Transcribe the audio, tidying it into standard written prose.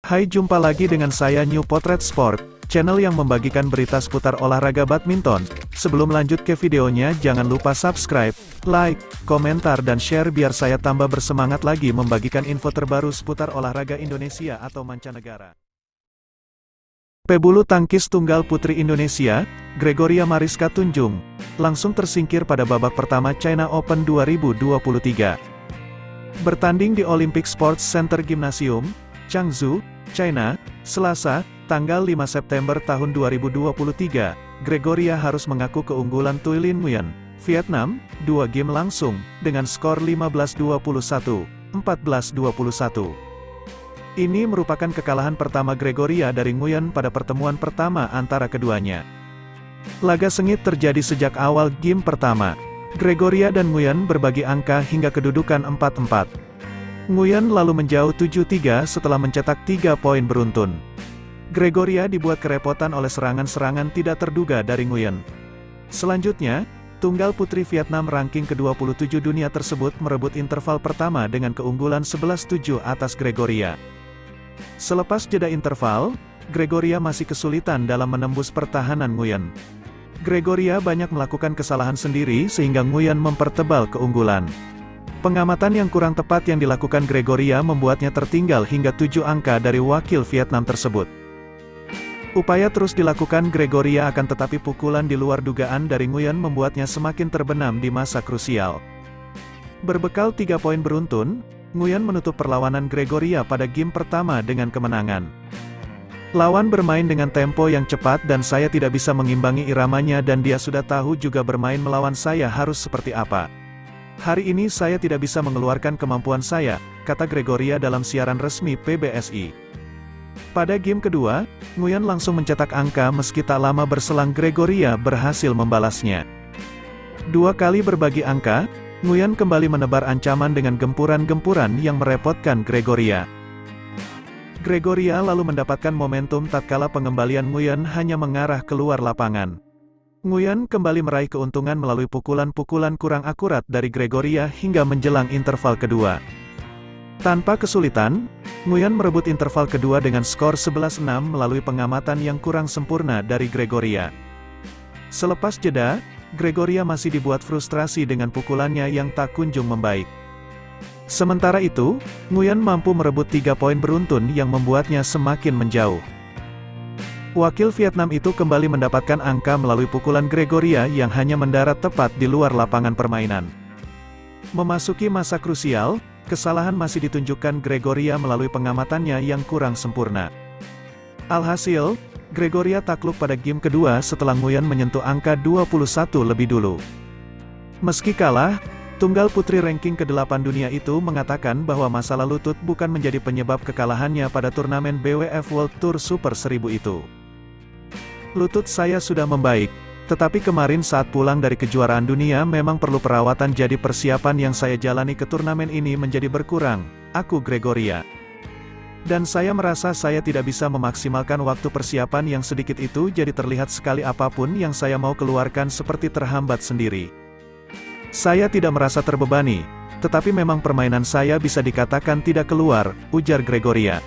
Hai, jumpa lagi dengan saya New Potret Sport, channel yang membagikan berita seputar olahraga badminton. Sebelum lanjut ke videonya, jangan lupa subscribe, like, komentar dan share biar saya tambah bersemangat lagi membagikan info terbaru seputar olahraga Indonesia atau mancanegara. Pebulu tangkis tunggal putri Indonesia, Gregoria Mariska Tunjung, langsung tersingkir pada babak pertama China Open 2023. Bertanding di Olympic Sports Center Gymnasium, Changzhou, China, Selasa, tanggal 5 September tahun 2023, Gregoria harus mengaku keunggulan Thuy-Linh Nguyen, Vietnam, 2 game langsung, dengan skor 15-21, 14-21. Ini merupakan kekalahan pertama Gregoria dari Nguyen pada pertemuan pertama antara keduanya. Laga sengit terjadi sejak awal game pertama. Gregoria dan Nguyen berbagi angka hingga kedudukan 4-4. Nguyen lalu menjauh 7-3 setelah mencetak 3 poin beruntun. Gregoria dibuat kerepotan oleh serangan-serangan tidak terduga dari Nguyen. Selanjutnya, tunggal putri Vietnam ranking ke-27 dunia tersebut merebut interval pertama dengan keunggulan 11-7 atas Gregoria. Selepas jeda interval, Gregoria masih kesulitan dalam menembus pertahanan Nguyen. Gregoria banyak melakukan kesalahan sendiri sehingga Nguyen mempertebal keunggulan. Pengamatan yang kurang tepat yang dilakukan Gregoria membuatnya tertinggal hingga 7 angka dari wakil Vietnam tersebut. Upaya terus dilakukan Gregoria akan tetapi pukulan di luar dugaan dari Nguyen membuatnya semakin terbenam di masa krusial. Berbekal 3 poin beruntun, Nguyen menutup perlawanan Gregoria pada game pertama dengan kemenangan. Lawan bermain dengan tempo yang cepat dan saya tidak bisa mengimbangi iramanya dan dia sudah tahu juga bermain melawan saya harus seperti apa. Hari ini saya tidak bisa mengeluarkan kemampuan saya, kata Gregoria dalam siaran resmi PBSI. Pada game kedua, Nguyen langsung mencetak angka meski tak lama berselang Gregoria berhasil membalasnya. 2 kali berbagi angka, Nguyen kembali menebar ancaman dengan gempuran-gempuran yang merepotkan Gregoria. Gregoria lalu mendapatkan momentum tatkala pengembalian Nguyen hanya mengarah keluar lapangan. Nguyen kembali meraih keuntungan melalui pukulan-pukulan kurang akurat dari Gregoria hingga menjelang interval kedua. Tanpa kesulitan, Nguyen merebut interval kedua dengan skor 11-6 melalui pengamatan yang kurang sempurna dari Gregoria. Selepas jeda, Gregoria masih dibuat frustrasi dengan pukulannya yang tak kunjung membaik. Sementara itu, Nguyen mampu merebut 3 poin beruntun yang membuatnya semakin menjauh. Wakil Vietnam itu kembali mendapatkan angka melalui pukulan Gregoria yang hanya mendarat tepat di luar lapangan permainan. Memasuki masa krusial, kesalahan masih ditunjukkan Gregoria melalui pengamatannya yang kurang sempurna. Alhasil, Gregoria takluk pada game kedua setelah Nguyen menyentuh angka 21 lebih dulu. Meski kalah, tunggal putri ranking ke-8 dunia itu mengatakan bahwa masalah lutut bukan menjadi penyebab kekalahannya pada turnamen BWF World Tour Super 1000 itu. Lutut saya sudah membaik, tetapi kemarin saat pulang dari kejuaraan dunia memang perlu perawatan jadi persiapan yang saya jalani ke turnamen ini menjadi berkurang, aku Gregoria. Dan saya merasa saya tidak bisa memaksimalkan waktu persiapan yang sedikit itu jadi terlihat sekali apapun yang saya mau keluarkan seperti terhambat sendiri. Saya tidak merasa terbebani, tetapi memang permainan saya bisa dikatakan tidak keluar, ujar Gregoria.